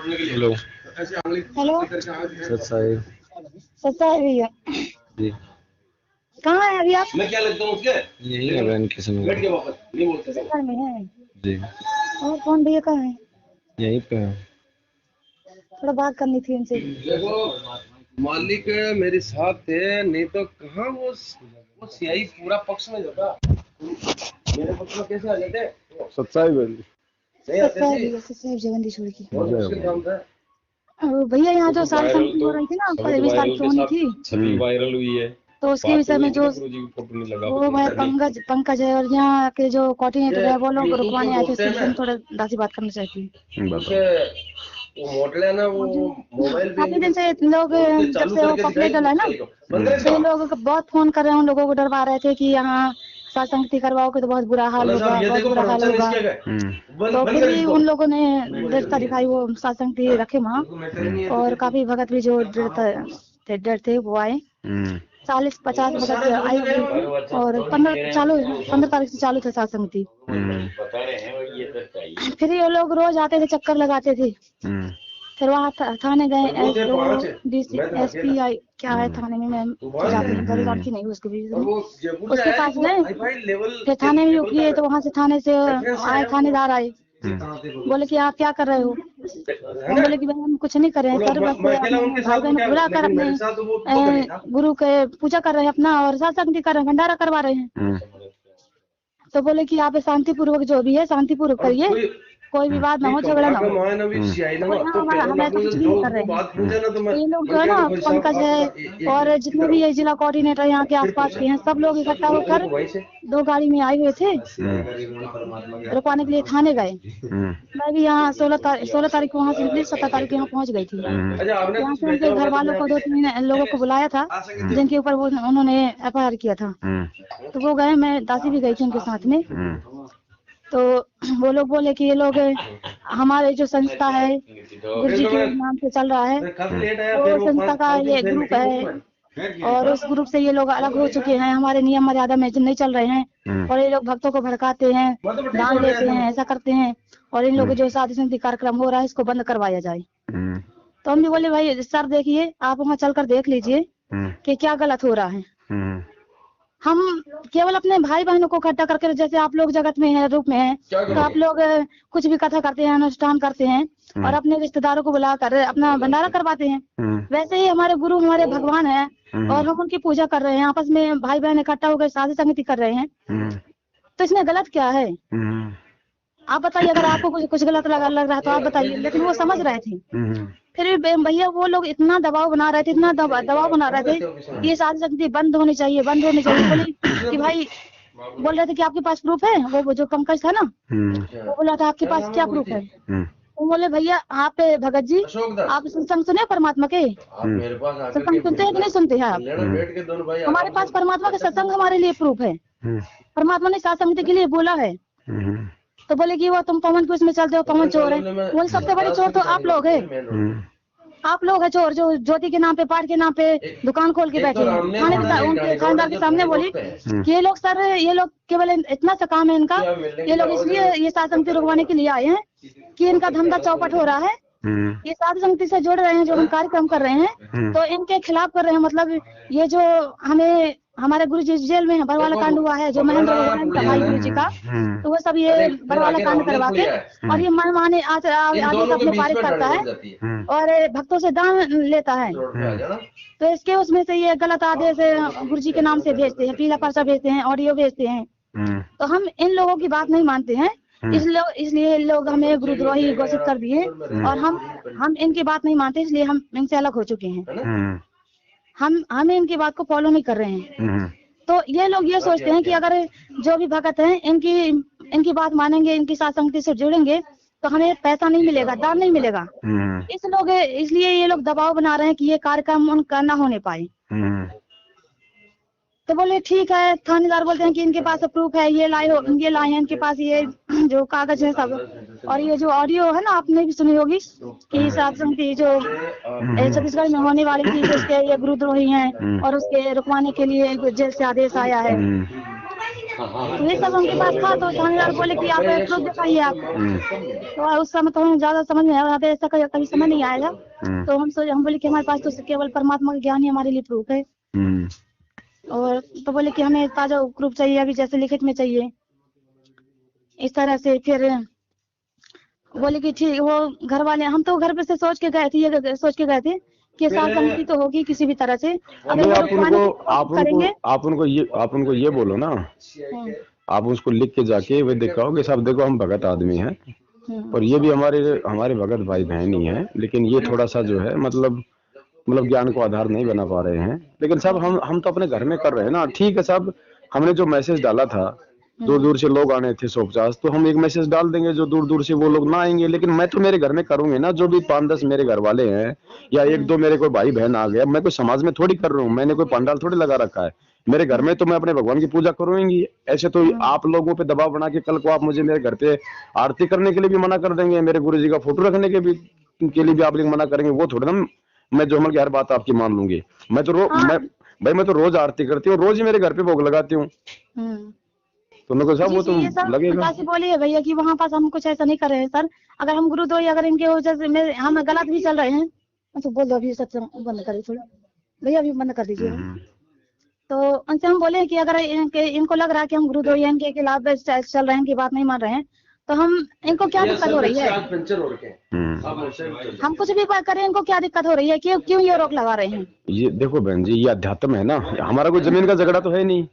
Hello. Hello. सत्साई सच्चा है भैया। जी। कहाँ है अभी आप? मैं क्या लगता हूँ उसके यही है बहन के समय बैठ के वापस नहीं बोलते थे। घर में है। जी। और कौन भैया कहाँ है? यहीं पे है। थोड़ा बात करनी थी उनसे। देखो मालिक मेरे साथ थे, नहीं तो कहाँ वो सियाही पूरा पक्ष में जाता, मेरे पक्ष में कैसे आ जाते? सत्साई बहन नहीं आते सच्चा है थे। भैया, सच्चा है जगंदी छोड़ की। बहुत मुश्किल काम था। भैया यहाँ जो सारी संगति हो रही थी ना, 21 तारीख को होनी थी, छवि वायरल हुई है। तो उसके विषय में जो गुरुजी की फोटो नहीं लगा वो भाई पंकज है और यहाँ के जो कोऑर्डिनेटर है वो लोग YouTube रुकवाने पे आए थे, बोलते हैं इसलिए हम थोड़ा दासी बात करना चाहती हूँ। उसे वो मोटल है ना, वो मोबाइल पे काफी दिन से लोग जब से वो पॉपुलर डला है ना, तो ये लोग बहुत फोन कर रहे हैं, उन लोगों को डरवा रहे थे कि यहाँ सत्संगति करवाओगे तो बहुत बुरा हाल होगा, बहुत बुरा हाल होगा। तो फिर भी उन लोगों ने दृढ़ता दिखाई, वो सत्संगति रखे वहाँ, और काफी भगत भी जो डर थे वो आए। 40-50 भगत आए हुए, और 15 तारीख से चालू था सत्संगति। फिर ये लोग रोज आते थे, चक्कर लगाते थे। फिर वहाँ थाने गए, SP क्या है थाने में, मैं बड़ी लड़की नहीं उसके भी, उसके पास गए। फिर थाने में किए तो वहाँ से थाने से आए, थानेदार आए, बोले कि आप क्या कर रहे हो? हम बोले कि भाई हम कुछ नहीं कर रहे हैं सर, बस भाई बहन बुला कर अपने गुरु के पूजा कर रहे हैं अपना, और सत्संग कर रहे हैं, भंडारा करवा रहे हैं। तो बोले कि आप शांतिपूर्वक जो भी है शांतिपूर्वक करिए, कोई विवाद ना हो, झगड़ा ना हो। हम ऐसा कुछ भी नहीं कर रहे हैं। तो ये लोग जो है ना, पंकज है और जितने भी ये जिला कोऑर्डिनेटर यहाँ के आसपास के हैं, सब लोग इकट्ठा होकर 2 गाड़ी में आए हुए थे, रुकवाने के लिए थाने गए। मैं भी यहाँ 16 तारीख को वहाँ से निकली, 17 तारीख को यहाँ पहुँच गई थी। यहाँ से उनके घर वालों को 2-3 लोगों को बुलाया था, जिनके ऊपर वो उन्होंने FIR किया था, तो वो गए, मैं दासी भी गई थी उनके साथ में। तो वो लोग बोले कि ये लोग हमारे जो संस्था है गुरुजी के नाम से चल रहा है, वो संस्था का ये ग्रुप है, और उस ग्रुप से ये लोग अलग हो चुके हैं, हमारे नियम मर्यादा में नहीं चल रहे हैं, और ये लोग भक्तों को भड़काते हैं, दान लेते हैं, ऐसा करते हैं, और इन लोगों जो साधु संति कार्यक्रम हो रहा है इसको बंद करवाया जाए। तो हम भी बोले भाई सर देखिए, आप वहाँ चलकर देख लीजिए कि क्या गलत हो रहा है। हम केवल अपने भाई बहनों को इकट्ठा करके, जैसे आप लोग जगत में है, रूप में है, तो आप लोग कुछ भी कथा करते हैं, अनुष्ठान करते हैं, और अपने रिश्तेदारों को बुलाकर अपना भंडारा करवाते हैं, वैसे ही हमारे गुरु हमारे भगवान है, और हम उनकी पूजा कर रहे हैं, आपस में भाई बहन इकट्ठा होकर साधु संगति कर रहे हैं, तो इसमें गलत क्या है? आप बताइए, अगर आपको कुछ गलत लग रहा है तो आप बताइए। लेकिन वो समझ रहे थे। फिर भैया वो लोग इतना दबाव बना रहे थे, इतना दबाव बना रहे थे, ये साधु संगति बंद होनी चाहिए, बंद होनी चाहिए। बोले कि भाई, बोल रहे थे कि आपके पास प्रूफ है? वो जो पंकज था ना, वो बोला था आपके पास क्या प्रूफ है? वो बोले भैया आप भगत जी, आप सत्संग सुने परमात्मा के? सत्संग सुनते हैं कि नहीं सुनते हैं आप? हमारे पास परमात्मा के सत्संग हमारे लिए प्रूफ है, परमात्मा ने साधु संगति के लिए बोला है। तो बोले कि वो तुम पवन के उसमें चलते हो, पवन चोर है। वो सबसे बड़े चोर तो आप लोग है, आप लोग है चोर, जो ज्योति के नाम पे, पाठ के नाम पे दुकान खोल के बैठे हैं। उनके थानेदार के सामने बोली कि ये लोग सर, ये लोग केवल इतना सा काम है इनका, ये लोग इसलिए ये साधु संगति रुकवाने के लिए आए हैं कि इनका धंधा चौपट हो रहा है, ये साधु संगति से जुड़ रहे हैं, जो हम कार्यक्रम कर रहे हैं तो इनके खिलाफ कर रहे हैं। मतलब ये जो हमें हमारे गुरु जी जेल में है, बरवाला कांड हुआ है, जो महेंद्र भगवान का भाई गुरु जी का, तो वो सब ये बरवाला कांड करवा के, और ये मन माने आदेश अपने पारित करता है और भक्तों से दान लेता है। तो इसके उसमें से ये गलत आदेश गुरु जी के नाम से भेजते हैं, पीला पर्चा भेजते हैं, ऑडियो भेजते हैं। तो हम इन लोगों की बात नहीं मानते हैं, इसलिए लोग हमें गुरुद्रोही घोषित कर दिए, और हम इनकी बात नहीं मानते, इसलिए हम इनसे अलग हो चुके हैं। हम इनकी बात को फॉलो नहीं कर रहे हैं। तो ये लोग ये सोचते हैं कि अगर जो भी भगत हैं इनकी बात मानेंगे, इनकी साथ संगति से जुड़ेंगे, तो हमें पैसा नहीं मिलेगा, दान नहीं मिलेगा। इसलिए ये लोग दबाव बना रहे हैं कि ये कार्यक्रम उनका ना होने पाए। तो बोले ठीक है, थानेदार बोलते हैं कि इनके पास प्रूफ है, ये लाए हैं इनके पास ये जो कागज है सब, और ये जो ऑडियो है ना, आपने भी सुनी होगी कि साधु संगति जो छत्तीसगढ़ में होने वाली थी, उसके ये गुरुद्रोही हैं, और उसके रुकवाने के लिए जेल से आदेश आया है। तो ये सब उनके पास था। तो थानेदार बोले कि आप प्रूफ दिखाइए आप। तो उस समय तो हमें ज्यादा समझ नहीं आया, ऐसा कभी समझ नहीं आएगा। तो हम बोले कि हमारे पास तो केवल परमात्मा का ज्ञान ही हमारे लिए प्रूफ है। और तो बोले कि हमें ताजा प्रूफ चाहिए, अभी जैसे लिखित में चाहिए, इस तरह से। फिर बोले कि ठीक, वो घर वाले, हम तो घर पे से सोच के गए थे, ये सोच के गए थे कि साथ सहमति तो होगी किसी भी तरह से। अगर आप उनको ये बोलो ना, आप उसको लिख के जाके वे दिखाओ कि साहब देखो हम भगत आदमी हैं और ये भी हमारे भगत भाई बहन ही हैं, लेकिन ये थोड़ा सा जो है मतलब ज्ञान को आधार नहीं बना पा रहे हैं। लेकिन साहब हम तो अपने घर में कर रहे हैं ना। ठीक है साहब, हमने जो मैसेज डाला था, दूर दूर से लोग आने थे 150, तो हम एक मैसेज डाल देंगे जो दूर दूर से वो लोग ना आएंगे। लेकिन मैं तो मेरे घर में करूंगी ना, जो भी 5-10 मेरे घर वाले हैं या 1-2 मेरे कोई भाई बहन आ गया, मैं कोई समाज में थोड़ी कर रहा हूँ, मैंने कोई पंडाल थोड़ी लगा रखा है। मेरे घर में तो मैं अपने भगवान की पूजा करूंगी। ऐसे तो आप लोगों पे दबाव बना के कल को आप मुझे मेरे घर पे आरती करने के लिए भी मना कर देंगे, मेरे गुरु जी का फोटो रखने के लिए भी आप लोग मना करेंगे। वो थोड़ा ना मैं जो की हर बात आपकी मान लूंगी। मैं तो रोज आरती करती हूँ, रोज ही मेरे घर पे भोग लगाती हूँ। तो उनको साहब वो तो लगेगा। बोली है भैया कि वहाँ पास हम कुछ ऐसा नहीं कर रहे हैं सर। अगर हम गुरुद्वारा अगर इनके वजह से हम गलत भी चल रहे हैं तो बोल दो अभी सत्संग बंद करिए थोड़ा भैया, अभी बंद कर दीजिए। तो उनसे हम बोले कि अगर इनको लग रहा है कि हम गुरुद्वारा इनके खिलाफ चल रहे हैं, इनकी बात नहीं मान रहे हैं, तो हम इनको क्या दिक्कत हो रही है? हम कुछ भी करें, इनको क्या दिक्कत हो रही है? क्यों ये रोक लगा रहे हैं? ये देखो बहन जी, ये अध्यात्म है ना, हमारा कोई जमीन का झगड़ा तो है नहीं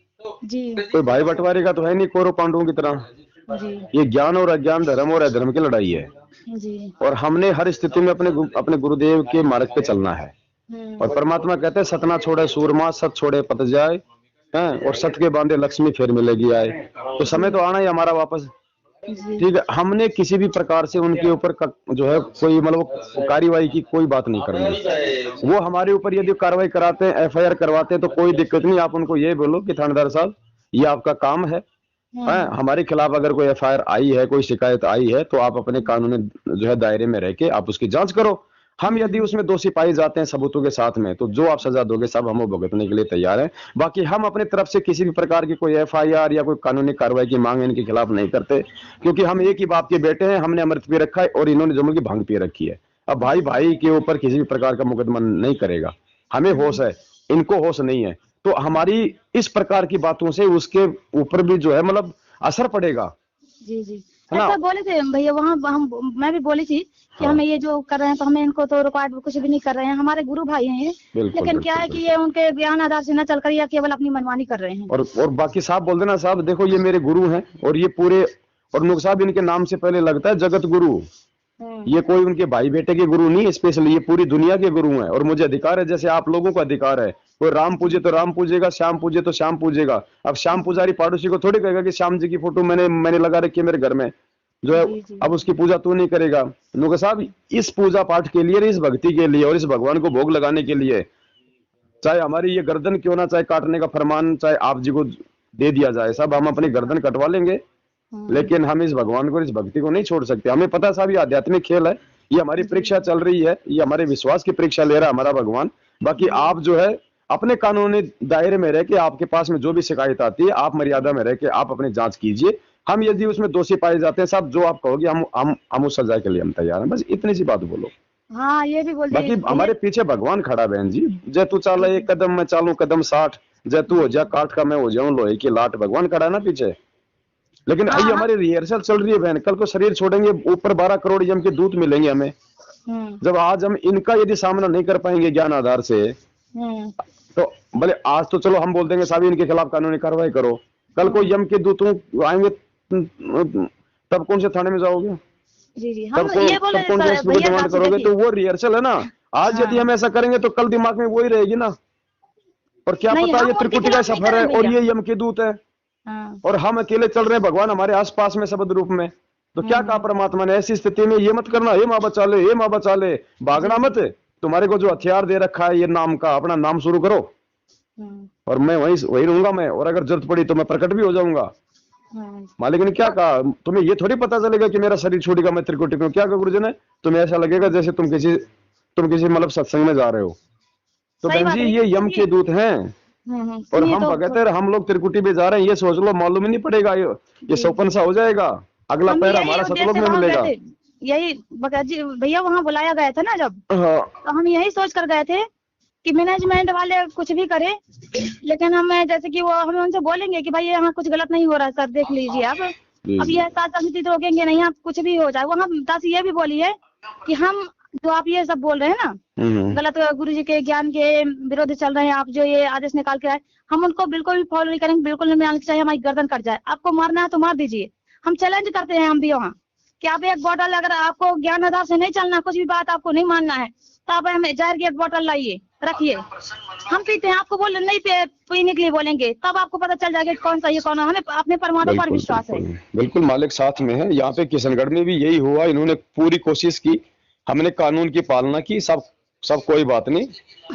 जी, कोई भाई बंटवारे का तो है नहीं कौरव पांडवों की तरह जी। ये ज्ञान और अज्ञान, धर्म और अधर्म की लड़ाई है जी। और हमने हर स्थिति में अपने गुरुदेव के मार्ग पे चलना है। और परमात्मा कहते हैं सतना छोड़े सूरमा, सत छोड़े पत जाए, और सत के बांधे लक्ष्मी फिर मिलेगी आए। तो समय तो आना ही हमारा वापस। ठीक है, हमने किसी भी प्रकार से उनके ऊपर जो है कोई मतलब कार्रवाई की कोई बात नहीं करनी। वो हमारे ऊपर यदि कार्रवाई कराते हैं, FIR करवाते हैं तो कोई दिक्कत नहीं। आप उनको ये बोलो कि थानेदार साहब ये आपका काम है, हमारे खिलाफ अगर कोई FIR आई है, कोई शिकायत आई है, तो आप अपने कानूनी जो है दायरे में रह के आप उसकी जांच करो। हम यदि उसमें दोषी पाए जाते हैं सबूतों के साथ में, तो जो आप सजा दोगे सब हम वो भुगतने के लिए तैयार हैं। बाकी हम अपने तरफ से किसी भी प्रकार की कोई FIR या कोई कानूनी कार्रवाई की मांग इनके खिलाफ नहीं करते, क्योंकि हम एक ही बाप के बेटे हैं। हमने अमृत पी रखा है और इन्होंने जमुन की भांग पी रखी है। अब भाई भाई के ऊपर किसी भी प्रकार का मुकदमा नहीं करेगा, हमें होश है, इनको होश नहीं है। तो हमारी इस प्रकार की बातों से उसके ऊपर भी जो है मतलब असर पड़ेगा। जी जी, ऐसा बोले थे भैया वहाँ मैं भी बोली थी कि हमें ये जो कर रहे हैं तो हमें इनको तो रिकॉर्ड कुछ भी नहीं कर रहे हैं, हमारे गुरु भाई हैं ये। लेकिन क्या है कि ये उनके ज्ञान आधार से न चल कर या केवल अपनी मनमानी कर रहे हैं। और बाकी साहब बोल देना साहब देखो ये मेरे गुरु हैं और ये पूरे, और नुक साहब इनके नाम से पहले लगता है जगत गुरु। ये कोई उनके भाई बेटे के गुरु नहीं, स्पेशली ये पूरी दुनिया के गुरु हैं। और मुझे अधिकार है, जैसे आप लोगों को अधिकार है, कोई राम पूजे तो राम पूजेगा, श्याम पूजे तो श्याम पूजेगा। अब श्याम पुजारी पड़ोसी को थोड़ी कहेगा कि श्याम जी की फोटो मैंने लगा रखी है मेरे घर में जो है, अब उसकी पूजा तू नहीं करेगा। नुका साहब इस पूजा पाठ के लिए, इस भक्ति के लिए और इस भगवान को भोग लगाने के लिए, चाहे हमारी ये गर्दन क्यों ना, चाहे काटने का फरमान चाहे आप जी को दे दिया जाए, साहब हम अपनी गर्दन कटवा लेंगे, लेकिन हम इस भगवान को, इस भक्ति को नहीं छोड़ सकते। हमें पता है साहब ये आध्यात्मिक खेल है, ये हमारी परीक्षा चल रही है, ये हमारे विश्वास की परीक्षा ले रहा है हमारा भगवान। बाकी आप जो है अपने कानूनी दायरे में रह के, आपके पास में जो भी शिकायत आती है आप मर्यादा में रह के आप अपनी जांच कीजिए। हम यदि उसमें दोषी पाए जाते हैं साहब, जो आप कहोगे हम उस सजा के लिए हम तैयार हैं। बस इतनी सी बात बोलो। हाँ ये भी बोल। बाकी हमारे पीछे भगवान खड़ा बहन जी। जय तू चाला एक कदम मैं चालू कदम 60, जय तू हो जा काठ का मैं हो जाऊं लोहे की लाट, भगवान खड़ा है ना पीछे। लेकिन ये हमारी रिहर्सल चल रही है बहन, कल को शरीर छोड़ेंगे, ऊपर 12 करोड़ यम के दूत मिलेंगे हमें। जब आज हम इनका यदि सामना नहीं कर पाएंगे ज्ञान आधार से, तो भले आज तो चलो हम बोल देंगे साहब इनके खिलाफ कानूनी कार्रवाई करो, कल को यम के दूतों आएंगे तब कौन से थाने में जाओगे? जी जी, तब कौन से डिमांड करोगे? तो वो रिहर्सल है ना। आज यदि हम ऐसा करेंगे तो कल दिमाग में वही रहेगी ना। और क्या पता ये त्रिकुटी का सफर है और ये यम के दूत है और हम अकेले चल रहे हैं, भगवान हमारे आसपास में शब्द रूप में। तो क्या कहा परमात्मा ने, ऐसी स्थिति में ये मत करना, हे माँ बचा ले, हे माँ बचा ले, भागना मत। तुम्हारे को जो हथियार दे रखा है ये नाम का, अपना नाम शुरू करो और मैं वही रहूंगा मैं, और अगर जरूरत पड़ी तो मैं प्रकट भी हो जाऊंगा। मालिक ने क्या कहा, तुम्हें ये थोड़ी पता चलेगा कि मेरा शरीर छूटेगा मैं त्रिकुटी में। क्या कहा गुरुजी ने, तुम्हें ऐसा लगेगा जैसे तुम किसी मतलब सत्संग में जा रहे हो। तो बहन जी ये यम के दूत हैं, और सुनिए हम तो भगत है, हम लोग त्रिकुटी पे जा रहे हैं, ये सोच लो, मालूम ही नहीं पड़ेगा, ये सौपन सा हो जाएगा, अगला हम पैर यही हमारा उद्देश्य सतलोक से में वहाँ गए मिलेगा। थे, यही भगत जी भैया वहाँ बुलाया गया था ना जब, हाँ तो हम यही सोच कर गए थे कि मैनेजमेंट वाले कुछ भी करे, लेकिन हम जैसे कि वो हमें उनसे बोलेंगे कि भाई यहाँ कुछ गलत नहीं हो रहा सर, देख लीजिए आप, अब ये साथ समिति तो रोकेंगे नहीं, आप कुछ भी हो जाए। वहाँ दास ये भी बोली है कि हम जो आप ये सब बोल रहे हैं ना, गलत गुरु जी के ज्ञान के विरोध चल रहे हैं, आप जो ये आदेश निकाल के आए, हम उनको बिल्कुल भी फॉलो नहीं करेंगे, बिल्कुल नहीं मानना चाहिए, हमारी गर्दन कट जाए, आपको मारना है तो मार दीजिए। हम चैलेंज करते हैं हम भी वहाँ कि आप एक बोतल, अगर आपको ज्ञान आधार से नहीं चलना, कुछ भी बात आपको नहीं मानना है, तो आप हमें जहर की एक बोतल लाइए, रखिए, हम पीते हैं, आपको बोल नहीं पीने के लिए बोलेंगे, तब आपको पता चल जाएगा कौन सा ये कौन है। हमें अपने परमात्मा पर विश्वास है। बिल्कुल मालिक साथ में है। यहाँ पे किशनगढ़ में भी यही हुआ, इन्होंने पूरी कोशिश की, हमने कानून की पालना की, सब कोई बात नहीं,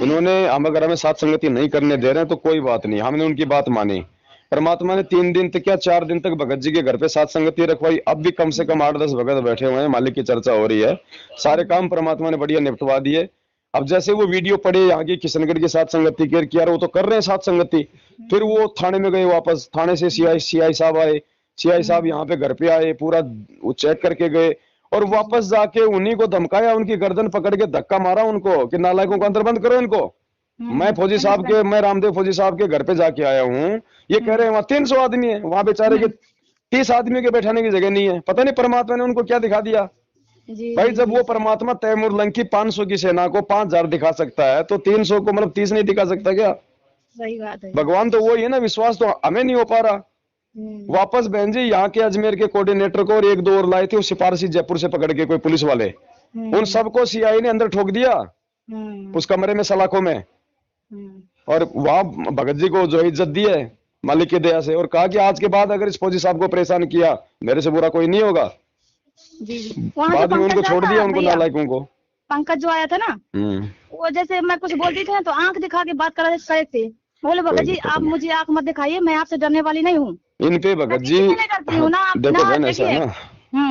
इन्होंने हम अगर हमें साथ संगति नहीं करने दे रहे हैं तो कोई बात नहीं, हमने उनकी बात मानी। परमात्मा ने 3 दिन तक क्या 4 दिन तक भगत जी के घर पे साथ संगति रखवाई। अब भी कम से कम 8-10 भगत बैठे हुए हैं, मालिक की चर्चा हो रही है, सारे काम परमात्मा ने बढ़िया निपटवा दिए। अब जैसे वो वीडियो पड़े यहाँ की किशनगढ़ की साथ संगति के किया, वो तो कर रहे हैं साथ संगति, फिर वो थाने में गए, वापस थाने से सीआई साहब आए, सीआई साहब यहाँ पे घर पे आए, पूरा वो चेक करके गए और वापस जाके उन्हीं को धमकाया, उनकी गर्दन पकड़ के धक्का मारा उनको कि नालायकों को अंदर बंद करो इनको। मैं रामदेव फौजी साहब के घर पे जाके आया हूँ, ये कह रहे हैं वहां 300 आदमी है, वहां बेचारे के 30 आदमियों के बैठाने की जगह नहीं है। पता नहीं परमात्मा ने उनको क्या दिखा दिया भाई। जब वो परमात्मा तैमूर लंग की 500 की सेना को 5000 दिखा सकता है, तो 300 को मतलब 30 नहीं दिखा सकता क्या? सही बात है। भगवान तो वही है ना, विश्वास तो हमें नहीं हो पा रहा। वापस बहन जी यहाँ के अजमेर के कोऑर्डिनेटर को और 1-2 और लाए थे, वो सिपारसी जयपुर से पकड़ के कोई पुलिस वाले, उन सबको सीआई ने अंदर ठोक दिया उस कमरे में, सलाखों में, और वहां भगत जी को जो इज्जत दी है मालिक की दया से, और कहा कि आज के बाद अगर इस फौजी साहब को परेशान किया, मेरे से बुरा कोई नहीं होगा। बाद में उनको छोड़ दिया, उनको नालायकों को। पंकज जो आया था ना, वो जैसे मैं कुछ बोलती थी तो आंख दिखा के बात कर रहे थे, बोले भगत जी आप मुझे आंख मत दिखाइए, मैं आपसे डरने वाली नहीं हूँ। इन पे भगत जी देखो बहन ऐसा है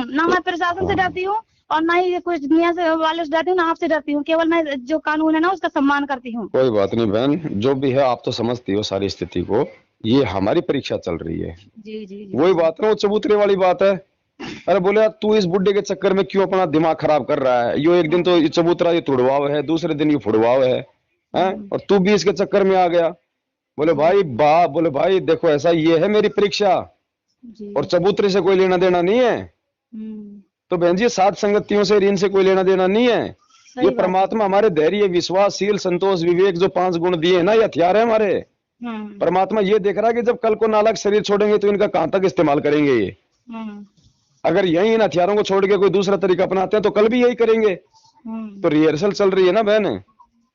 ना मैं प्रशासन से डरती हूँ और ना ही कुछ दुनिया से वाले से डरती हूँ, ना आपसे डरती हूँ, केवल मैं जो कानून है ना उसका सम्मान करती हूँ। कोई बात नहीं बहन, जो भी है आप तो समझती हो सारी स्थिति को, ये हमारी परीक्षा चल रही है। जी वही बात है, वो चबूतरे वाली बात है। अरे बोले तू इस बुड्ढे के चक्कर में क्यों अपना दिमाग खराब कर रहा है, यो एक दिन तो ये चबूतरा ये तुड़वाव है, दूसरे दिन ये फुड़वाव है, और तू भी इसके चक्कर में आ गया। बोले भाई देखो ऐसा ये है मेरी परीक्षा, और चबूतरे से कोई लेना देना नहीं है। तो बहन जी सात संगतियों से ऋण से कोई लेना देना नहीं है। ये परमात्मा हमारे धैर्य, विश्वास, शील, संतोष, विवेक जो 5 गुण दिए ना, ये हथियार है हमारे। परमात्मा ये देख रहा है कि जब कल को नालायक शरीर छोड़ेंगे तो इनका कहां तक इस्तेमाल करेंगे ये। अगर यही इन हथियारों को छोड़ के कोई दूसरा तरीका अपनाते हैं तो कल भी यही करेंगे। तो रिहर्सल चल रही है ना बहन।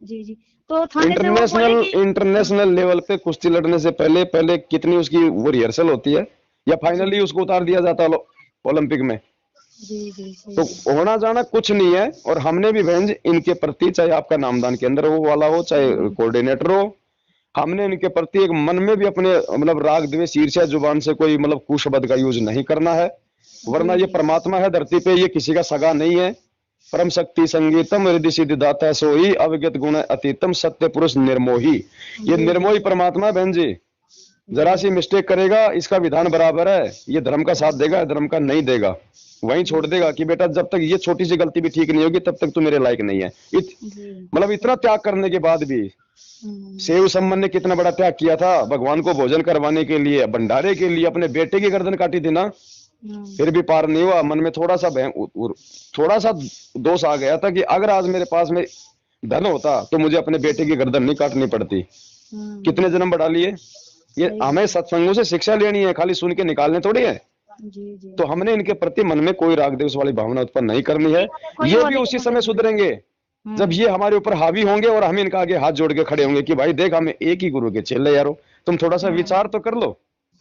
जी तो इंटरनेशनल लेवल पे कुश्ती लड़ने से पहले कितनी उसकी वो रिहर्सल होती है, या फाइनली उसको उतार दिया जाता है ओलंपिक में। तो होना जाना कुछ नहीं है। और हमने भी बहन जी इनके प्रति, चाहे आपका नामदान केंद्र वो वाला हो, चाहे कोऑर्डिनेटर हो, हमने इनके प्रति एक मन में भी अपने मतलब राग द्वेष ईर्ष्या जुबान से कोई मतलब कुशब्द का यूज नहीं करना है। वरना ये परमात्मा है धरती पे, ये किसी का सगा नहीं है। परम शक्ति संगीतम रिद्धि सिद्धि दाता सोई, अवगत गुण अतीतम सत्य पुरुष निर्मोही। ये निर्मोही परमात्मा बहन जी, जरा सी मिस्टेक करेगा इसका विधान बराबर है, ये धर्म का साथ देगा, धर्म का नहीं देगा, वहीं छोड़ देगा कि बेटा जब तक ये छोटी सी गलती भी ठीक नहीं होगी तब तक तू मेरे लायक नहीं है। मतलब इतना त्याग करने के बाद भी, सेव सम्मन ने कितना बड़ा त्याग किया था भगवान को भोजन करवाने के लिए, भंडारे के लिए, अपने बेटे की गर्दन काटी थी ना, फिर भी पार नहीं हुआ। मन में थोड़ा सा दोष आ गया था कि अगर आज मेरे पास में धन होता तो मुझे अपने बेटे की गर्दन नहीं काटनी पड़ती। कितने जन्म बढ़ा लिए। ये हमें सत्संगों से शिक्षा लेनी है, खाली सुन के निकालने थोड़ी है। तो हमने इनके प्रति मन में कोई राग द्वेष वाली भावना उत्पन्न नहीं करनी है। ये भी उसी समय सुधरेंगे जब ये हमारे ऊपर हावी होंगे और हम इनका आगे हाथ जोड़ के खड़े होंगे कि भाई देख हमें एक ही गुरु के चेले यारो, तुम थोड़ा सा विचार तो कर लो,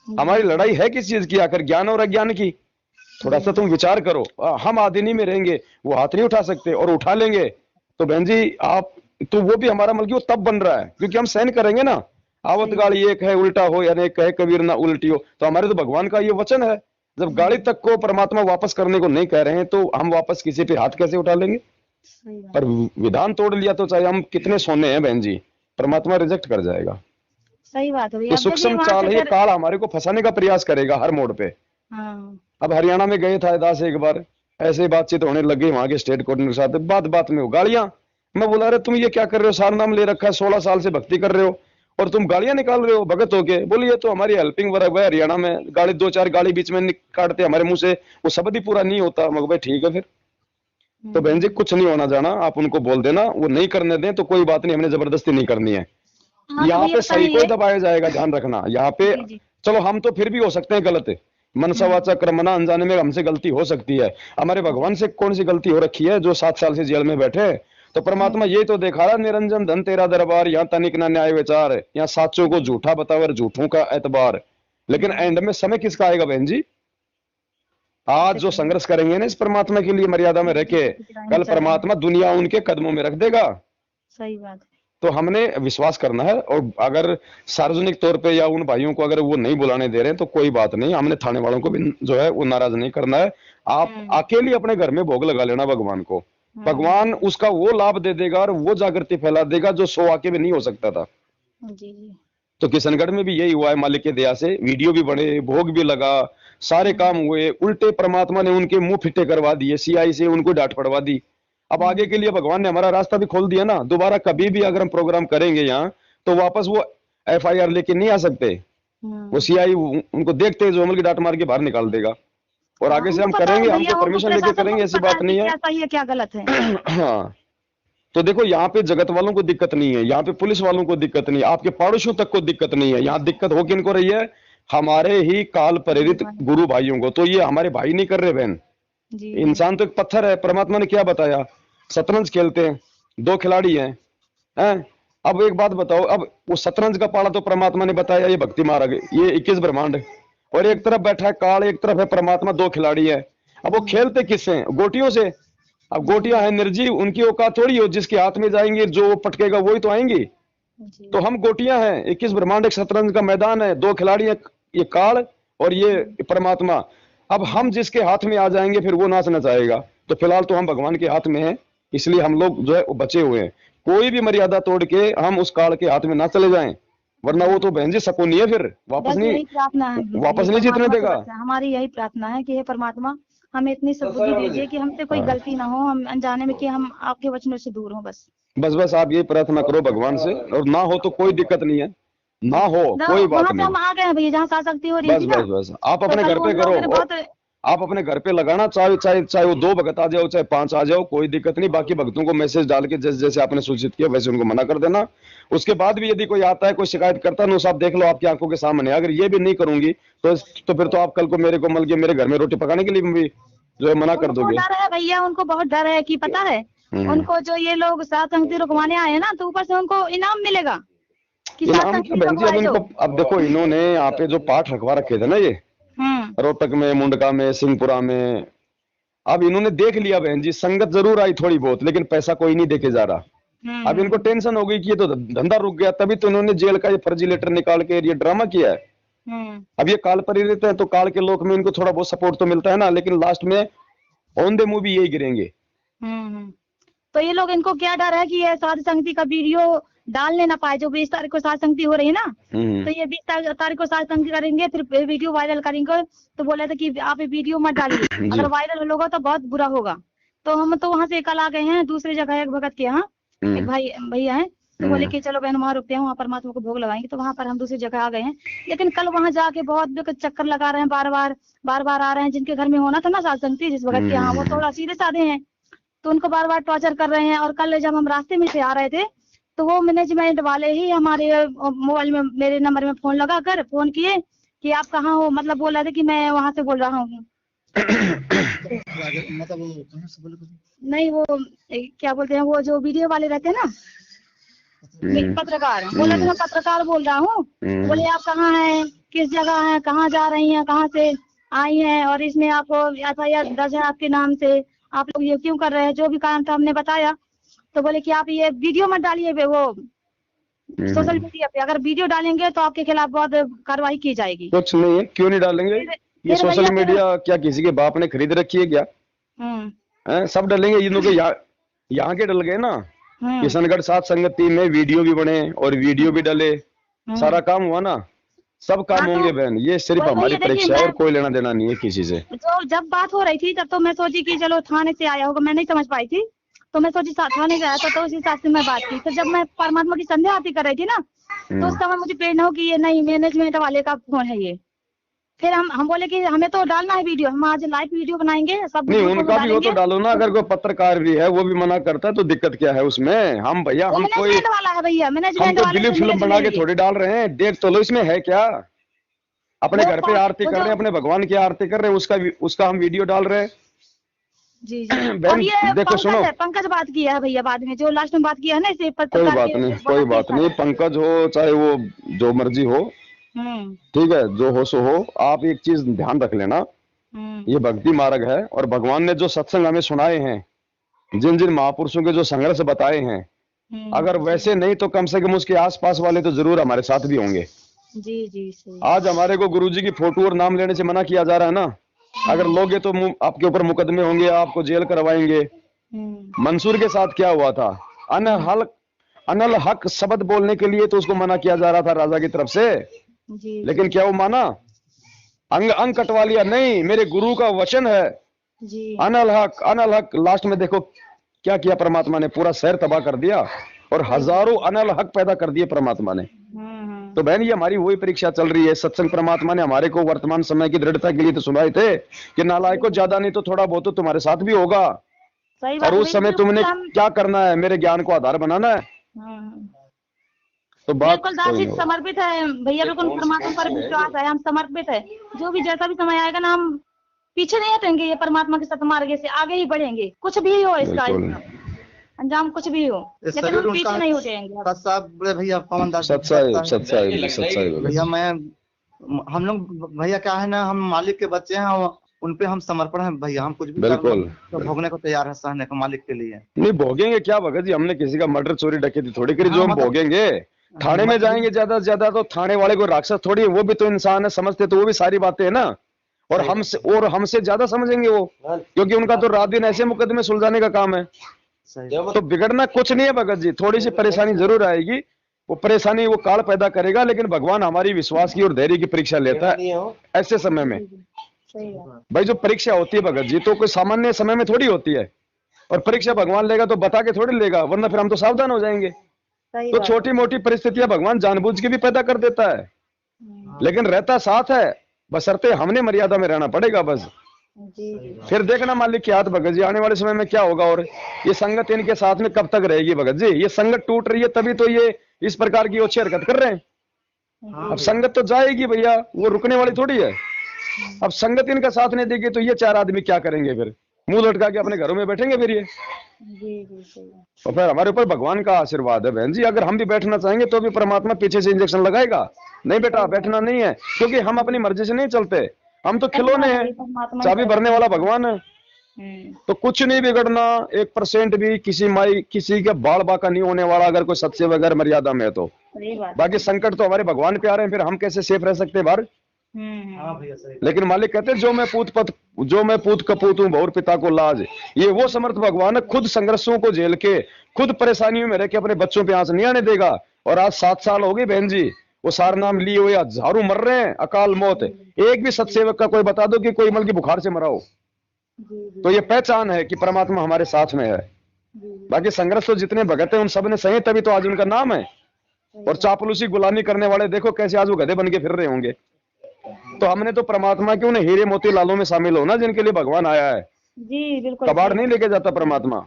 हमारी लड़ाई है किस चीज की, आखिर ज्ञान और अज्ञान की। थोड़ा सा तुम विचार करो। हम आदिनी में रहेंगे, वो हाथ नहीं उठा सकते, और उठा लेंगे तो बहन जी आप तो वो भी हमारा मतलब वो तब बन रहा है क्योंकि हम सहन करेंगे ना। आवत गाड़ी एक है उल्टा हो, यानी कहे कबीर ना उल्टी हो। तो हमारे तो भगवान का ये वचन है, जब गाड़ी तक को परमात्मा वापस करने को नहीं कह रहे हैं तो हम वापस किसी पे हाथ कैसे उठा लेंगे। पर विधान तोड़ लिया तो चाहे हम कितने सोने हैं बहन जी, परमात्मा रिजेक्ट कर जाएगा। सही बात है भैया। ये अब देखिए सूक्ष्म वहाँ चाल से है, ये फिर काल हमारे को फंसाने का प्रयास करेगा हर मोड़ पे। हाँ अब हरियाणा में गए था दास एक बार, ऐसे ही बातचीत होने लग गई वहां के स्टेट कोऑर्डिनेटर के साथ, बात बात में हो गालियां। मैं बोला अरे तुम ये क्या कर रहे हो, सार नाम ले रखा है, 16 साल से भक्ति कर रहे हो और तुम गालियां निकाल रहे हो भगत होके। बोली ये तो हमारी हेल्पिंग वर्क है, हरियाणा में गाली 2-4 गाली बीच में काटते हमारे मुंह से, वो शब्द ही पूरा नहीं होता। मैं भाई ठीक है फिर तो बहन जी कुछ नहीं होना जाना, आप उनको बोल देना, वो नहीं करने दें तो कोई बात नहीं, हमने जबरदस्ती नहीं करनी है। हाँ तो यहाँ भैया पे सही को बताइए। दबाया जाएगा, ध्यान रखना यहाँ पे। जी जी। चलो हम तो फिर भी हो सकते हैं गलत, मनसा वाचा कर्मणा, अनजाने में हमसे गलती हो सकती है। हमारे भगवान से कौन सी गलती हो रखी है जो 7 साल से जेल में बैठे हैं? तो परमात्मा ये तो देखा रहा, निरंजन धन तेरा दरबार, यहाँ तनिक ना न्याय विचार, यहाँ साचों को झूठा बतावर, झूठों का एतबार। लेकिन एंड में समय किसका आएगा बहन जी? आज जो संघर्ष करेंगे ना इस परमात्मा के लिए मर्यादा में रह के, कल परमात्मा दुनिया उनके कदमों में रख देगा। सही बात है। तो हमने विश्वास करना है, और अगर सार्वजनिक तौर पे या उन भाइयों को अगर वो नहीं बुलाने दे रहे हैं तो कोई बात नहीं, हमने थाने वालों को भी जो है वो नाराज नहीं करना है। आप अकेले अपने घर में भोग लगा लेना भगवान को, भगवान उसका वो लाभ दे देगा और वो जागृति फैला देगा जो 100 आके भी नहीं हो सकता था। जी जी। तो किशनगढ़ में भी यही हुआ है, मालिक की दया से वीडियो भी बने, भोग भी लगा, सारे काम हुए, उल्टे परमात्मा ने उनके मुंह फिटे करवा दिए, सीआई से उनको डांट पड़वा दी। अब आगे के लिए भगवान ने हमारा रास्ता भी खोल दिया ना, दोबारा कभी भी अगर हम प्रोग्राम करेंगे यहाँ तो वापस वो एफआईआर लेके नहीं आ सकते, वो सीआई उनको देखते जो अमल की डांट मार के बाहर निकाल देगा। और आगे से हम करेंगे, हम तो परमिशन लेके करेंगे, ऐसी बात नहीं है। क्या सही है क्या गलत है। हाँ तो देखो यहाँ पे जगत वालों को दिक्कत नहीं है, यहाँ पे पुलिस वालों को दिक्कत नहीं है, आपके पड़ोसियों तक को दिक्कत नहीं है। यहाँ दिक्कत हो किनको रही है? हमारे ही काल प्रेरित गुरु भाइयों को। तो ये हमारे भाई नहीं कर रहे बहन, इंसान तो एक पत्थर है। परमात्मा ने क्या बताया? शतरंज खेलते हैं, 2 खिलाड़ी हैं। अब एक बात बताओ, अब वो शतरंज का पाला तो परमात्मा ने बताया ये भक्ति मार्ग, ये 21 ब्रह्मांड, और एक तरफ बैठा है काल, एक तरफ है परमात्मा, 2 खिलाड़ी है। अब वो खेलते किससे? गोटियों से। अब गोटियां है निर्जीव, उनकी औकात थोड़ी हो, जिसके हाथ में जाएंगे जो पटकेगा वही तो आएंगी। तो हम गोटियां हैं, 21 ब्रह्मांड एक शतरंज का मैदान है, 2 खिलाड़ी है, ये काल और ये परमात्मा। अब हम जिसके हाथ में आ जाएंगे फिर वो नाच नचाएगा। तो फिलहाल तो हम भगवान के हाथ में हैं, इसलिए हम लोग जो है वो बचे हुए हैं। कोई भी मर्यादा तोड़ के हम उस काल के हाथ में ना चले जाएं, वरना वो तो बहन जी सकोनी है, फिर वापस नहीं जीतने देगा। हमारी यही प्रार्थना है कि हे परमात्मा हमें इतनी सद्बुद्धि दीजिए कि हमसे कोई गलती ना हो, हम अनजाने में कि हम आपके वचनों से दूर हों। बस आप ये प्रार्थना करो भगवान से, और ना हो तो कोई दिक्कत नहीं है, ना हो कोई बात नहीं। हम आ गए हैं भैया जहाँ शक्ति हो रही है। बस आप अपने घर पे करो, आप अपने घर पे लगाना, चाहे वो 2 भगत आ जाओ, चाहे 5 आ जाओ, कोई दिक्कत नहीं। बाकी भक्तों को मैसेज डाल के जैसे जैसे आपने सूचित किया वैसे उनको मना कर देना। उसके बाद भी यदि कोई आता है, कोई शिकायत करता है, आप देख लो आपकी आंखों के सामने। अगर ये भी नहीं करूंगी तो फिर तो आप कल को मेरे को मल के मेरे घर में रोटी पकाने के लिए भी जो है मना कर दोगे। डर है भैया, उनको बहुत डर है कि पता है उनको जो ये लोग सत्संग रुकवाने आए ना, तो ऊपर से उनको इनाम मिलेगा। इनाम क्या बहन जी? अब इनको अब देखो, इन्होंने यहाँ पे जो पाठ रखवा रखे थे ना, ये रोहतक में, मुंडका में, सिंहपुरा में, अब इन्होंने देख लिया बहन जी, संगत जरूर आई थोड़ी बहुत, लेकिन पैसा कोई नहीं देके जा रहा। अब इनको टेंशन हो गई कि ये तो धंधा रुक गया, तभी तो इन्होंने जेल का ये फर्जी लेटर निकाल के ये ड्रामा किया है। अब ये काल प्रेरित है तो काल के लोक में इनको थोड़ा बहुत सपोर्ट तो मिलता है ना, लेकिन लास्ट में ऑन द मूवी यही गिरेंगे। तो ये लोग, इनको क्या डर है कि ये साध संगति का वीडियो डालने ना पाए। जो 20 तारीख को साध संगति हो रही है ना, तो ये 20 तारीख को साध संगति करेंगे, फिर वीडियो वायरल करेंगे। तो बोले थे कि आप ये वीडियो मत डालिए, अगर वायरल होगा तो बहुत बुरा होगा। तो हम तो वहाँ से कल आ गए हैं, दूसरी जगह एक भगत के यहाँ एक भैया है, तो बोले कि चलो बहन वहाँ रुकते हैं, वहाँ परमात्मा को भोग लगाएंगे। तो वहाँ पर हम दूसरी जगह आ गए हैं, लेकिन कल वहाँ जाके बहुत चक्कर लगा रहे हैं, बार बार आ रहे हैं। जिनके घर में होना था ना साध संगति, जिस भगत के यहाँ, वो थोड़ा सीधे साधे हैं, तो उनको बार बार टॉर्चर कर रहे हैं। और कल जब हम रास्ते में से आ रहे थे तो वो मैनेजमेंट वाले ही हमारे मोबाइल में मेरे नंबर में फोन लगा कर फोन किए कि आप कहाँ हो, मतलब बोल रहे थे कि मैं वहां से बोल रहा हूँ। नहीं, वो क्या बोलते हैं, वो जो वीडियो वाले रहते हैं ना, पत्रकार, बोला था मैं पत्रकार बोल रहा हूँ। बोले आप कहाँ हैं, किस जगह हैं, कहाँ जा रही हैं, कहाँ से आई हैं, और इसमें आपको एफआईआर दर्ज है आपके नाम से, आप लोग ये क्यों कर रहे हैं। जो भी कारण था हमने बताया। तो बोले कि आप ये वीडियो मत डालिए वो सोशल मीडिया पे, अगर वीडियो डालेंगे तो आपके खिलाफ बहुत कार्रवाई की जाएगी। कुछ नहीं है, क्यों नहीं डालेंगे? ये सोशल मीडिया क्या किसी के बाप ने खरीद रखी है क्या? सब डालेंगे, इन लोग यहाँ के डल गए ना। किशनगढ़ साध संगति में वीडियो भी बने और वीडियो भी डले, सारा काम हुआ ना, सब काम हाँ, तो होंगे बहन, ये सिर्फ वही हमारी देखिए, परीक्षा है और मैं कोई लेना देना नहीं है किसी से। तो जब बात हो रही थी तब तो मैं सोची कि चलो थाने से आया होगा, मैं नहीं समझ पाई थी, तो मैं सोची थाने से आया था, तो उस हिसाब से मैं बात की। फिर जब मैं परमात्मा की संध्या आरती कर रही थी ना, तो उस समय मुझे प्रेरणा हो कि ये नहीं, मैनेजमेंट वाले का फोन है ये। फिर हम बोले कि हमें तो डालना है वीडियो, हम आज लाइव वीडियो बनाएंगे, सब नहीं ग्रुपों में उनका भी वो तो डालेंगे। डालो ना, अगर कोई पत्रकार भी है वो भी मना करता है तो दिक्कत क्या है उसमें? हम भैया वो हम कोई मैनेजमेंट वाला है भैया, हम मैनेजमेंट कोई वाले बिली से फिल्म मैनेज बना के लेंगे। थोड़ी डाल रहे हैं, देख तो लो इसमें है क्या। अपने वो घर पे आरती वो कर रहे हैं, जो अपने भगवान की आरती कर रहे हैं, उसका हम वीडियो डाल रहे हैं। जी जी। और बहन ये देखो सुनो, पंकज बात किया है भैया, बाद में जो लास्ट में बात किया है ना, इसे कोई पत्रकार बात के नहीं, बड़ा कोई केस बात था। नहीं, पंकज हो चाहे वो जो मर्जी हो, ठीक है, जो हो सो हो। आप एक चीज ध्यान रख लेना, ये भक्ति मार्ग है और भगवान ने जो सत्संग हमें सुनाए हैं, जिन जिन महापुरुषों के जो संघर्ष बताए हैं, अगर वैसे नहीं तो कम से कम उसके आसपास वाले तो जरूर हमारे साथ भी होंगे। जी जी सही। आज हमारे को गुरुजी की फोटो और नाम लेने से मना किया जा रहा है ना, अगर लोगे तो आपके ऊपर मुकदमे होंगे, आपको जेल करवाएंगे। मंसूर के साथ क्या हुआ था? अनल हक शब्द बोलने के लिए तो उसको मना किया जा रहा था राजा की तरफ से, जी लेकिन क्या वो माना? अंग कटवा लिया, नहीं मेरे गुरु का वचन है जी। अनल हक। लास्ट में देखो क्या किया परमात्मा ने, पूरा शहर तबाह कर दिया और हजारों अनल हक पैदा कर दिए परमात्मा ने। तो बहन ये हमारी वही परीक्षा चल रही है। सत्संग परमात्मा ने हमारे को वर्तमान समय की दृढ़ता के लिए तो सुनाए थे कि नालायकों ज्यादा नहीं तो थोड़ा बहुत तो तुम्हारे साथ भी होगा, सही बात और उस समय तुमने क्या करना है? मेरे ज्ञान को आधार बनाना है। तो बात बिल्कुल दासी समर्पित है भैया, बिल्कुल परमात्मा पर विश्वास है, हम समर्पित है। जो भी जैसा भी समय आएगा ना, हम पीछे नहीं हटेंगे, ये परमात्मा के सतमार्ग से आगे ही बढ़ेंगे, कुछ भी हो इसका अंजाम कुछ भी हो, लेकिन हम पीछे नहीं हटेंगे भैया। पवन दास सच्चाई भैया, हम लोग भैया क्या है ना, हम मालिक के बच्चे हैं, उन पे हम समर्पण है भैया, हम कुछ भी बिल्कुल तो भोगने को तैयार है, सहने को मालिक के लिए। नहीं भोगेंगे क्या भगत जी, हमने किसी का मर्डर चोरी डकैती थोड़ी करी जो हम भोगेंगे। थाने में जाएंगे ज्यादा से ज्यादा तो थाने वाले को राक्षस थोड़ी है, वो भी तो इंसान है, समझते तो वो भी सारी बातें है ना, और हमसे ज्यादा समझेंगे वो, क्योंकि उनका तो रात दिन ऐसे मुकदमे सुलझाने का काम है। तो बिगड़ना कुछ नहीं है भगत जी, थोड़ी सी परेशानी जरूर आएगी, वो परेशानी वो काल पैदा करेगा, लेकिन भगवान हमारी विश्वास की और धैर्य की परीक्षा लेता है ऐसे समय में। भाई जो परीक्षा होती है भगत जी तो कोई सामान्य समय में थोड़ी होती है, और परीक्षा भगवान लेगा तो बता के थोड़ी लेगा, वरना फिर हम तो सावधान हो जाएंगे। तो छोटी मोटी परिस्थितियां भगवान जानबूझ के भी पैदा कर देता है, लेकिन रहता साथ है, बशर्ते हमने मर्यादा में रहना पड़ेगा बस। फिर देखना मालिक के हाथ भगत जी, आने वाले समय में क्या होगा, और ये संगत इनके साथ में कब तक रहेगी भगत जी? ये संगत टूट रही है तभी तो ये इस प्रकार की अच्छी हरकत कर रहे हैं। अब संगत तो जाएगी भैया, वो रुकने वाली थोड़ी है। अब संगत इनका साथ नहीं देगी तो ये चार आदमी क्या करेंगे? फिर मुंह लटका के अपने घरों में बैठेंगे फिर ये। और फिर हमारे ऊपर भगवान का आशीर्वाद है बहन जी, अगर हम भी बैठना चाहेंगे तो भी परमात्मा पीछे से इंजेक्शन लगाएगा, नहीं बेटा बैठना नहीं है, क्योंकि हम अपनी मर्जी से नहीं चलते, हम तो खिलौने हैं, चाबी भरने वाला भगवान है। तो कुछ नहीं बिगड़ना, 1% भी किसी के बाल बाका नहीं होने वाला, अगर कोई सच्चे वगैरह मर्यादा में है तो। बाकी संकट तो हमारे भगवान पे आ रहे हैं, फिर हम कैसे सेफ रह सकते हैं बाहर? लेकिन मालिक कहते हैं जो मैं पूत कपूत हूँ बहुर पिता को लाज, ये वो समर्थ भगवान है, खुद संघर्षों को झेल के, खुद परेशानियों में रह के अपने बच्चों पे आंच नहीं आने देगा। और आज 7 साल हो गए बहन जी, वो सार नाम लिए हुए हजारों मर रहे हैं, अकाल मौत। एक भी सत्सेवक का कोई बता दो कि कोई मल की बुखार से मरा हो, तो ये पहचान है कि परमात्मा हमारे साथ में है। बाकी संघर्ष तो जितने भगत हैं उन सब ने सही, तभी तो आज उनका नाम है। और चापलूसी गुलामी करने वाले देखो कैसे आज वो गधे बन के फिर रहे होंगे। तो हमने तो परमात्मा के उन्हें हीरे मोती लालों में शामिल होना जिनके लिए भगवान आया है। जी बिल्कुल, कबाड़ नहीं लेके जाता परमात्मा।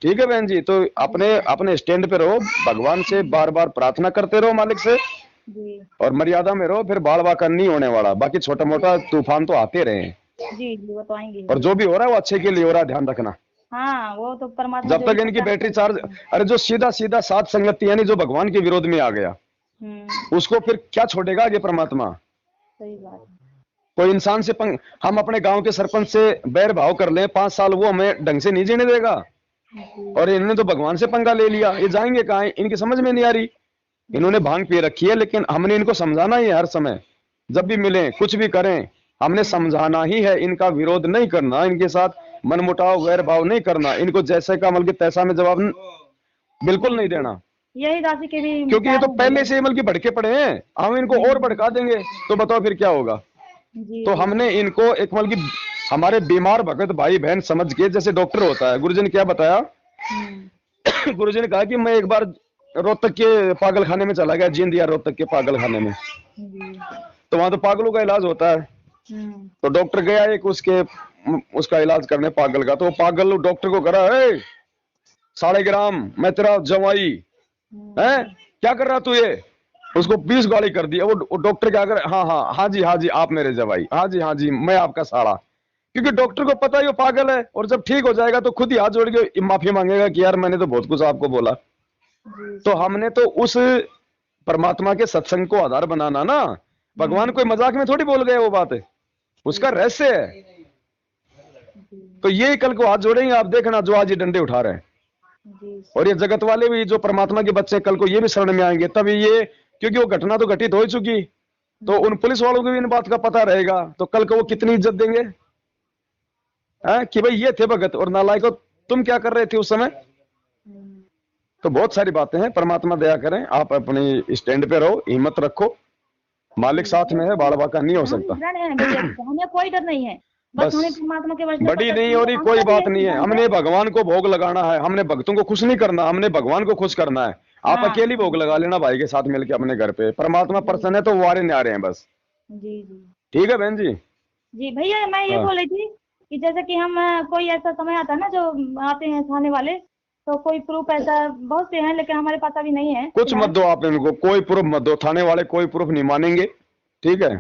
ठीक है बहन जी, तो अपने स्टैंड पे रहो, भगवान से बार बार प्रार्थना करते रहो मालिक से, और मर्यादा में रहो, फिर बाल बाका नहीं होने वाला। बाकी छोटा मोटा तूफान तो आते रहे हैं जी, वो तो आएंगे, और जो भी हो रहा है वो अच्छे के लिए हो रहा है, ध्यान रखना। हाँ वो तो परमात्मा, जब तक इनकी बैटरी चार्ज, अरे जो सीधा सात संगति यानी जो भगवान के विरोध में आ गया, उसको फिर क्या छोड़ेगा आगे परमात्मा? सही बात। कोई इंसान से हम अपने गांव के सरपंच से बैर भाव कर लें 5 साल, वो हमें ढंग से नहीं जीने देगा, और इन्होंने तो भगवान से पंगा ले लिया, ये जाएंगे कहाँ? इनकी समझ में नहीं आ रही। इन्होंने भांग पी रखी है, लेकिन हमने इनको समझाना ही है हर समय, जब भी मिले कुछ भी करें हमने समझाना ही है, इनका विरोध नहीं करना, इनके साथ मनमुटाव वैर भाव नहीं करना, इनको जैसे का बल्कि तैसा में जवाब बिल्कुल नहीं देना। यही राशि के भी क्योंकि ये तो पहले से मतलब की भड़के पड़े हैं, हम इनको और भड़का देंगे तो बताओ फिर क्या होगा। जी तो हमने इनको एक मतलब की हमारे बीमार भगत भाई बहन समझ के, जैसे डॉक्टर होता है, गुरुजी ने क्या बताया, गुरुजी ने कहा कि मैं एक बार रोहतक के पागल खाने में चला गया, जींद या रोहतक के पागल खाने में, तो वहां तो पागलों का इलाज होता है। तो डॉक्टर गया एक उसका इलाज करने पागल का, तो वो पागल डॉक्टर को करा, 1.5 ग्राम मैं तेरा जवाई है, क्या कर रहा तू ये, उसको 20 गाली कर दी। वो डॉक्टर क्या कर, हाँ जी आप मेरे जवाई, हाँ जी मैं आपका साड़ा, क्योंकि डॉक्टर को पता है वो पागल है, और जब ठीक हो जाएगा तो खुद ही हाथ जोड़ के माफी मांगेगा कि यार मैंने तो बहुत कुछ आपको बोला। तो हमने तो उस परमात्मा के सत्संग को आधार बनाना ना, भगवान कोई मजाक में थोड़ी बोल गए, वो बात है उसका रहस्य है। तो ये कल को हाथ जोड़ेंगे, आप देखना जो आज ये डंडे उठा रहे हैं, और ये जगत वाले भी जो परमात्मा के बच्चे कल को ये भी शरण में आएंगे, तभी ये, क्योंकि वो घटना तो घटित हो चुकी, तो उन पुलिस वालों को भी इन बात का पता रहेगा, तो कल को वो कितनी इज्जत देंगे कि भाई ये थे भगत, और नालायक तुम क्या कर रहे थे उस समय। तो बहुत सारी बातें हैं, परमात्मा दया करें, आप अपनी स्टैंड पे रहो, हिम्मत रखो, मालिक साथ में है, बाल बाका नहीं हो सकता। हमें कोई डर नहीं है, बस हमें परमात्मा के वचन बड़ी नहीं हो रही कोई बात नहीं है, हमने भगवान को भोग लगाना है, हमने भक्तों को खुश नहीं करना, हमने भगवान को खुश करना है। आप अकेली भोग लगा लेना भाई के साथ मिलके अपने घर पे, परमात्मा प्रसन्न है तो वो आ रहे हैं बस। जी जी ठीक है बहन जी। जी भैया, मैं ये बोल रही थी कि जैसे कि हम कोई ऐसा समय आता है ना, जो आते हैं थाने वाले, तो कोई प्रूफ ऐसा बहुत से हैं, लेकिन हमारे पास अभी नहीं है। कुछ मत दो आप इनको, कोई प्रूफ मत दो, थाने वाले कोई प्रूफ नहीं मानेंगे, ठीक है।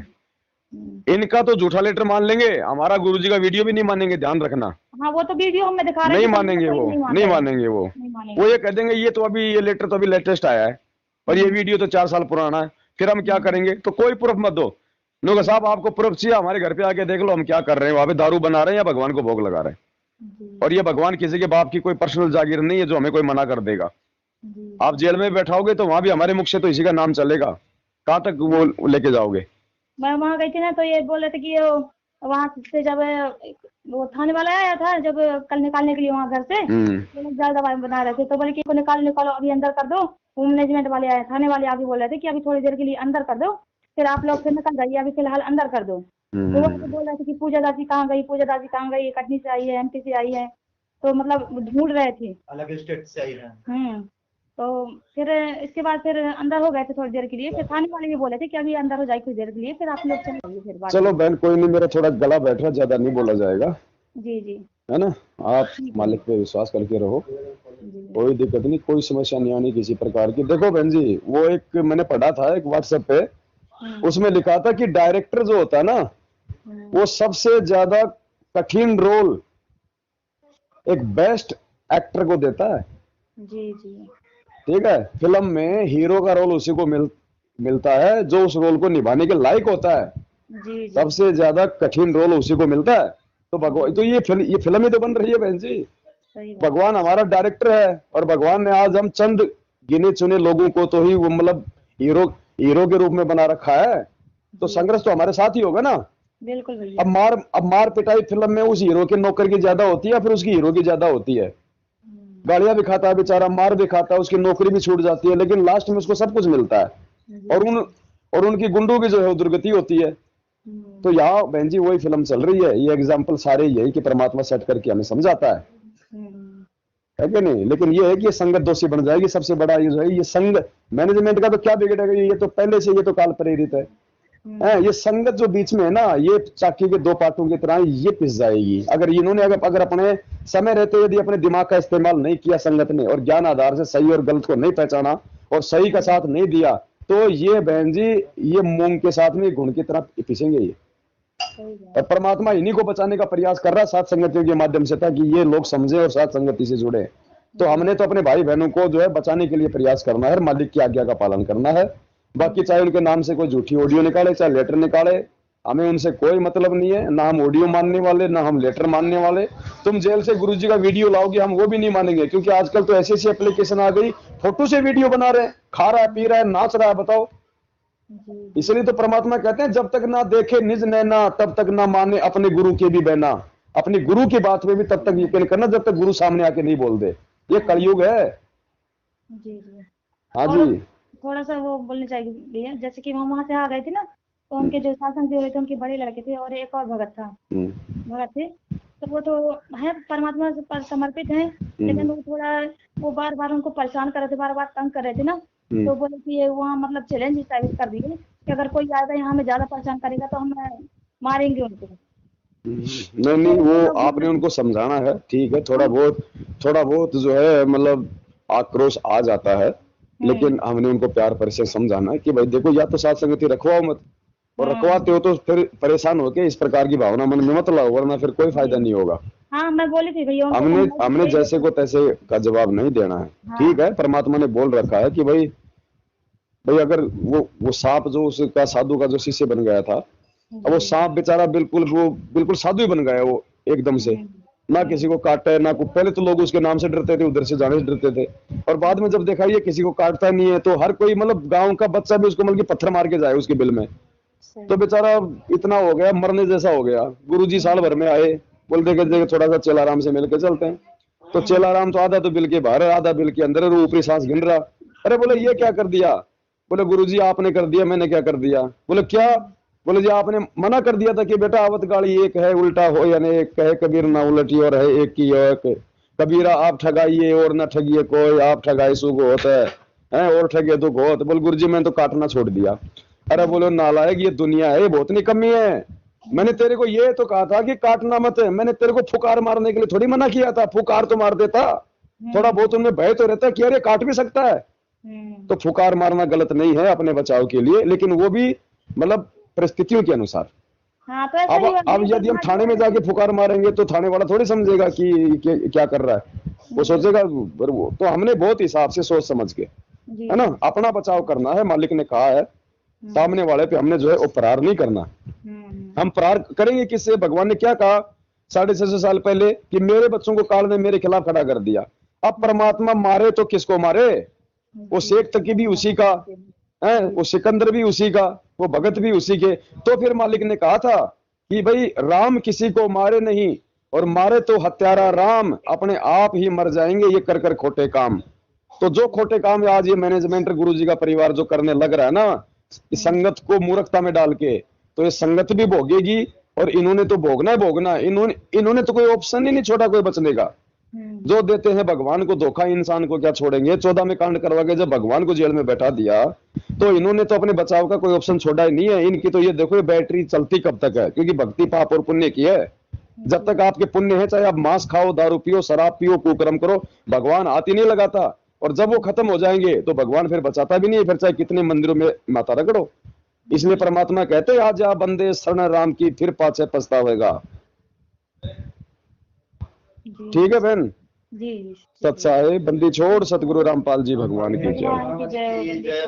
इनका तो झूठा लेटर मान लेंगे, हमारा गुरुजी का वीडियो भी नहीं मानेंगे, ध्यान रखना। हाँ, वो तो वीडियो हमें दिखा रहे नहीं हैं, मानेंगे वो, नहीं मानेंगे वो ये कह देंगे ये तो अभी ये लेटर तो अभी लेटेस्ट आया है, और ये वीडियो तो 4 साल पुराना है, फिर हम क्या करेंगे। तो कोई प्रूफ मत दो, लोग साहब आपको प्रूफ चाहिए, हमारे घर पे आके देख लो हम क्या कर रहे हैं, वहां पे दारू बना रहे हैं या भगवान को भोग लगा रहे हैं। और ये भगवान किसी के बाप की कोई पर्सनल जागीर नहीं है जो हमें कोई मना कर देगा। आप जेल में बैठाओगे तो वहां भी हमारे मुख से तो इसी का नाम चलेगा, कहाँ तक वो लेके जाओगे। मैं वहाँ गई थी ना, तो ये बोल रहे थे कि वहाँ से जब वो थाने वाला आया था, जब कल निकालने के लिए वहाँ घर से, तो लोग ज्यादा बना रहे थे, तो बोले कि निकालो अभी अंदर कर दो। वो मैनेजमेंट वाले आए, थाने वाले आगे बोल रहे थे कि अभी थोड़ी देर के लिए अंदर कर दो, फिर आप लोग फिर निकल जाइए, अभी फिलहाल अंदर कर दो। तो वो बोल रहे थे कि पूजा दासी कहाँ गई, पूजा दासी कहाँ गई, कटनी से आई है, एमपी से आई है, तो मतलब ढूंढ रहे थे, अलग स्टेट से आई है। तो फिर इसके बाद फिर अंदर हो गए थे थोड़ी देर के लिए, फिर थाने वाले भी बोले थे कि अभी अंदर हो जाए कुछ देर के लिए, फिर आप लोग चले जाइए फिर बात। चलो बहन कोई नहीं, मेरा थोड़ा गला बैठ रहा, ज्यादा नहीं बोला जाएगा, जी जी, है ना। आप मालिक पे विश्वास करके रहो, कोई दिक्कत नहीं, कोई समस्या नहीं आनी किसी प्रकार की। देखो बहन जी, वो एक मैंने पढ़ा था एक व्हाट्सएप पे, उसमें लिखा था कि डायरेक्टर जो होता है ना, वो सबसे ज्यादा कठिन रोल एक बेस्ट एक्टर को देता है। जी जी, ठीक है, फिल्म में हीरो का रोल उसी को मिलता है जो उस रोल को निभाने के लायक होता है। जी, सबसे ज्यादा कठिन रोल उसी को मिलता है। तो भगवान तो ये फिल्म ही तो बन रही है बहन जी, भगवान हमारा डायरेक्टर है, और भगवान ने आज हम चंद गिने चुने लोगों को तो ही वो मतलब हीरो के रूप में बना रखा है, तो संघर्ष तो हमारे साथ ही होगा ना। बिल्कुल भैया। अब मार पिटाई फिल्म में उस हीरो के नौकर की ज्यादा होती है या फिर उसकी हीरो की ज्यादा होती है। गालियां भी खाता है बेचारा, मार भी खाता है, उसकी नौकरी भी छूट जाती है, लेकिन लास्ट में उसको सब कुछ मिलता है, और उनकी गुंडों की जो है दुर्गति होती है। तो यहाँ बहन जी वही फिल्म चल रही है, ये एग्जाम्पल सारे यही कि परमात्मा सेट करके हमें समझाता है कि नहीं। लेकिन ये है कि ये संगत दोषी बन जाएगी, सबसे बड़ा ये जो है, ये संग मैनेजमेंट का तो क्या बिगड़ेगा, ये तो पहले से ये तो काल प्रेरित है। ये संगत जो बीच में है ना, ये चाकी के दो पार्टों की तरह ये पिस जाएगी। अगर इन्होंने अगर अपने समय रहते यदि अपने दिमाग का इस्तेमाल नहीं किया संगत ने, और ज्ञान आधार से सही और गलत को नहीं पहचाना और सही का साथ नहीं दिया, तो ये बहन जी ये मूंग के साथ में घुन की तरह पिसेंगे ये। और परमात्मा इन्हीं को बचाने का प्रयास कर रहा है साथ संगतियों के माध्यम से, ताकि ये लोग समझे और साथ संगति से जुड़े। तो हमने तो अपने भाई बहनों को जो है बचाने के लिए प्रयास करना है, मालिक की आज्ञा का पालन करना है। बाकी चाहे उनके नाम से कोई झूठी ऑडियो निकाले, चाहे लेटर निकाले, हमें उनसे कोई मतलब नहीं है, ना हम ऑडियो मानने वाले, ना हम लेटर मानने वाले। तुम जेल से गुरुजी का वीडियो लाओगे, हम वो भी नहीं मानेंगे, क्योंकि आजकल तो ऐसी एप्लीकेशन आ गई, फोटो से वीडियो बना रहे हैं, खा रहा है, पी रहा है, नाच रहा है, बताओ। इसलिए तो परमात्मा कहते हैं, जब तक ना देखे निज नैना तब तक ना माने अपने गुरु के भी बहना। अपने गुरु की बात में भी तब तक यकीन करना जब तक गुरु सामने आके नहीं बोल दे। ये कलयुग है। हाँ और जी। थोड़ा सा वो बोलने चाहिए भैया, जैसे कि हम वहाँ से आ गए थे ना, तो उनके जो शासन से हुए थे उनके बड़े लड़के थे और एक और भगत था, भगत थे, तो वो तो है परमात्मा से पर समर्पित हैं, लेकिन वो थोड़ा वो बार बार उनको परेशान कर रहे थे, बार बार तंग कर रहे थे ना, तो बोले कि ये वहाँ मतलब चैलेंज टाइप कर दिए कि अगर कोई आएगा यहाँ हमें ज्यादा परेशान करेगा तो हम मारेंगे उनको। नहीं नहीं, तो वो लोग आपने उनको समझाना है, ठीक है, थोड़ा बहुत जो है मतलब आक्रोश आ जाता है, लेकिन हमने उनको प्यार पर से समझाना है कि भाई देखो, या तो साथ संगति रखवाओ मत, और रखवाते हो तो फिर परेशान होके इस प्रकार की भावना मन में मत लाओ, वरना फिर कोई फायदा नहीं होगा। हाँ मैं बोली थी भैया उनको हमने समझाई हमने थी। जैसे को तैसे का जवाब नहीं देना है, ठीक है, परमात्मा ने बोल रखा है कि भाई अगर वो सांप जो उसका साधु का जो शिष्य बन गया था, अब वो सांप बेचारा बिल्कुल साधु ही बन गया वो एकदम से, ना किसी को काटे ना को, पहले तो लोग उसके नाम से डरते थे, उधर से जाने से डरते थे, और बाद में जब देखा ये किसी को काटता नहीं है तो हर कोई मतलब गांव का बच्चा भी उसको मतलब पत्थर मार के जाए उसके बिल में, तो बेचारा इतना हो गया, मरने जैसा हो गया। गुरुजी साल भर में आए, बोलते कि थोड़ा सा चेलाराम से मिलकर चलते हैं, तो चेलाराम तो आधा तो बिल के बाहर है, आधा बिल के अंदर है, वो ऊपरी सांस गिन रहा। अरे बोले ये क्या कर दिया? बोले गुरुजी आपने कर दिया। मैंने क्या कर दिया? बोले क्या? बोले जी आपने मना कर दिया था कि बेटा आवत गाड़ी एक है उल्टा हो, यानी एक कहे कबीर ना उलटी और है एक की एक, कबीरा आप ठगाइए और ना ठगिए कोई, आप ठगाए सुख होता है और ठगे दुख होत। बोले गुरुजी मैंने तो काटना छोड़ दिया। अरे बोलो नालायक, ये दुनिया है, बहुत निकम्मी है, मैंने तेरे को ये तो कहा था कि काटना मत, मैंने तेरे को फुकार मारने के लिए थोड़ी मना किया था, फुकार तो मार देता, थोड़ा बहुत उनमें भय तो रहता है कि अरे काट भी सकता है, तो फुकार मारना गलत नहीं है अपने बचाव के लिए, लेकिन वो भी मतलब परिस्थितियों के अनुसार। हाँ, तो ऐसा ही अब यदि हम थाने में जाके फुकार मारेंगे तो थाने वाला थोड़ी समझेगा कि क्या कर रहा है, वो सोचेगा वो तो हमने बहुत हिसाब से सोच समझ के, है ना, अपना बचाव करना है। मालिक ने कहा है सामने वाले पे हमने जो है वो प्रहार नहीं करना। हम प्रहार करेंगे किससे? भगवान ने क्या कहा 650 साल पहले कि मेरे बच्चों को काल ने मेरे खिलाफ खड़ा कर दिया। अब परमात्मा मारे तो किसको मारे? वो शेख तकी भी उसी का है, वो सिकंदर भी उसी का, वो भगत भी उसी के। तो फिर मालिक ने कहा था कि भाई राम किसी को मारे नहीं, और मारे तो हत्यारा राम, अपने आप ही मर जाएंगे ये कर कर खोटे काम। तो जो खोटे काम आज ये मैनेजमेंट गुरुजी का परिवार जो करने लग रहा है ना, इस संगत को मूर्खता में डाल के, तो ये संगत भी भोगेगी, और इन्होंने तो भोगना है भोगना, इन्होंने तो कोई ऑप्शन ही नहीं छोड़ा कोई बचने का। जो देते हैं भगवान को धोखा, इंसान को क्या छोड़ेंगे? 14 में कांड करवा के जब भगवान को जेल में बैठा दिया, तो इन्होंने तो अपने बचाव का कोई ऑप्शन छोड़ा ही नहीं है। इनकी तो ये देखो ये बैटरी चलती कब तक है, क्योंकि भक्ति पाप और पुण्य की है। जब तक आपके पुण्य है, चाहे आप मांस खाओ, दारू पियो, शराब पियो, कुकर्म करो, भगवान हाथ ही नहीं लगाता। और जब वो खत्म हो जाएंगे तो भगवान फिर बचाता भी नहीं, फिर चाहे कितने मंदिरों में माता रगड़ो। इसलिए परमात्मा कहते आ जा बंदे शरण राम की, फिर पाछे पछतावेगा। ठीक है बहन, जी सच्चा है बंदी छोड़, सतगुरु रामपाल जी भगवान की जय। भगवान की जय।